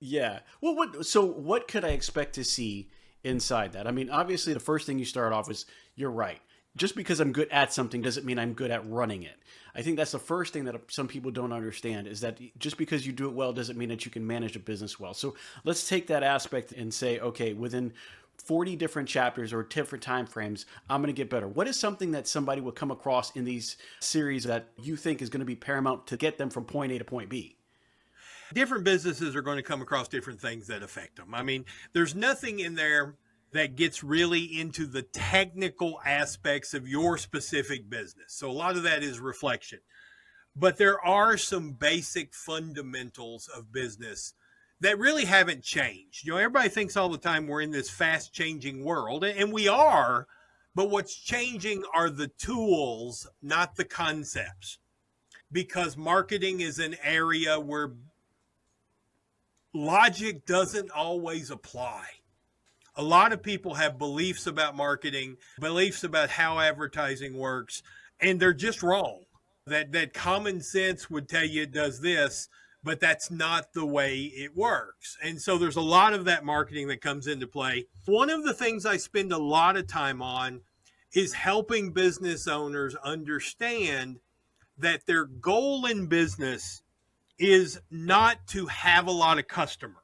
Yeah. Well, what could I expect to see inside that? I mean, obviously, the first thing you start off is you're right. Just because I'm good at something doesn't mean I'm good at running it. I think that's the first thing that some people don't understand is that just because you do it well doesn't mean that you can manage a business well. So let's take that aspect and say, okay, within 40 different chapters or different time frames, I'm going to get better. What is something that somebody will come across in these series that you think is going to be paramount to get them from point A to point B? Different businesses are going to come across different things that affect them. I mean, there's nothing in there that gets really into the technical aspects of your specific business. So a lot of that is reflection. But there are some basic fundamentals of business that really haven't changed. You know, everybody thinks all the time we're in this fast changing world, and we are, but what's changing are the tools, not the concepts. Because marketing is an area where logic doesn't always apply. A lot of people have beliefs about marketing, beliefs about how advertising works, and they're just wrong. That common sense would tell you it does this, but that's not the way it works. And so there's a lot of that marketing that comes into play. One of the things I spend a lot of time on is helping business owners understand that their goal in business is not to have a lot of customers.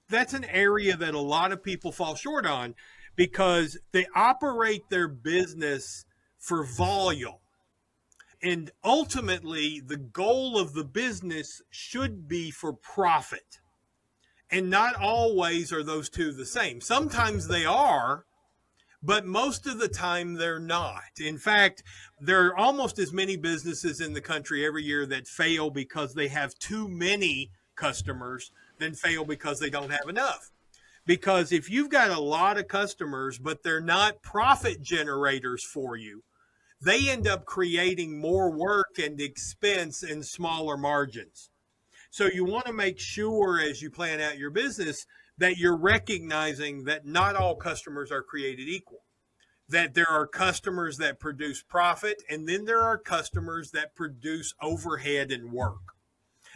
That's an area that a lot of people fall short on because they operate their business for volume. And ultimately, the goal of the business should be for profit. And not always are those two the same. Sometimes they are, but most of the time they're not. In fact, there are almost as many businesses in the country every year that fail because they have too many customers than fail because they don't have enough. Because if you've got a lot of customers, but they're not profit generators for you, they end up creating more work and expense and smaller margins. So you want to make sure as you plan out your business that you're recognizing that not all customers are created equal, that there are customers that produce profit, and then there are customers that produce overhead and work.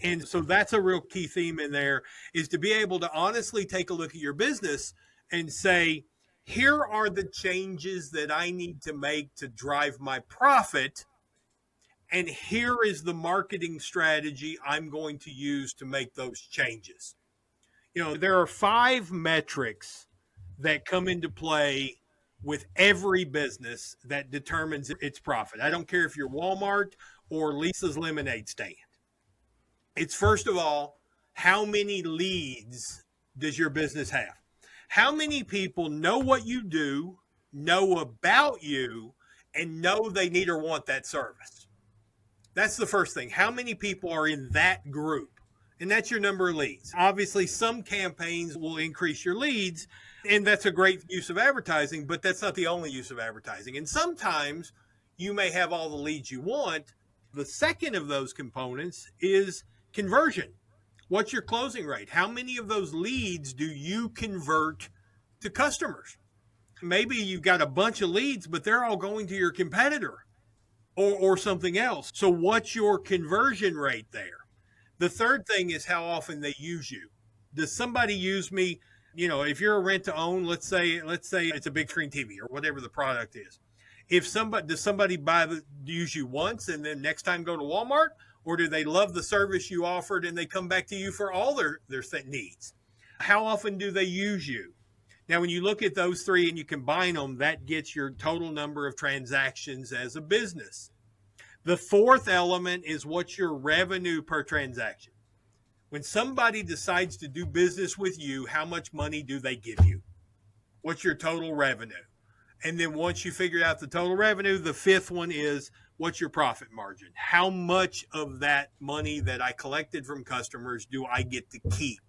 And so that's a real key theme in there, is to be able to honestly take a look at your business and say, here are the changes that I need to make to drive my profit. And here is the marketing strategy I'm going to use to make those changes. You know, there are 5 metrics that come into play with every business that determines its profit. I don't care if you're Walmart or Lisa's lemonade stand. It's first of all, how many leads does your business have? How many people know what you do, know about you, and know they need or want that service? That's the first thing. How many people are in that group? And that's your number of leads. Obviously, some campaigns will increase your leads, and that's a great use of advertising, but that's not the only use of advertising. And sometimes you may have all the leads you want. The second of those components is conversion. What's your closing rate? How many of those leads do you convert to customers? Maybe you've got a bunch of leads, but they're all going to your competitor or something else. So what's your conversion rate there? The third thing is how often they use you. Does somebody use me? You know, if you're a rent to own, let's say it's a big screen TV or whatever the product is. Does somebody use you once and then next time go to Walmart? Or do they love the service you offered and they come back to you for all their needs? How often do they use you? Now, when you look at those 3 and you combine them, that gets your total number of transactions as a business. The fourth element is what's your revenue per transaction. When somebody decides to do business with you, how much money do they give you? What's your total revenue? And then once you figure out the total revenue, the fifth one is what's your profit margin? How much of that money that I collected from customers do I get to keep?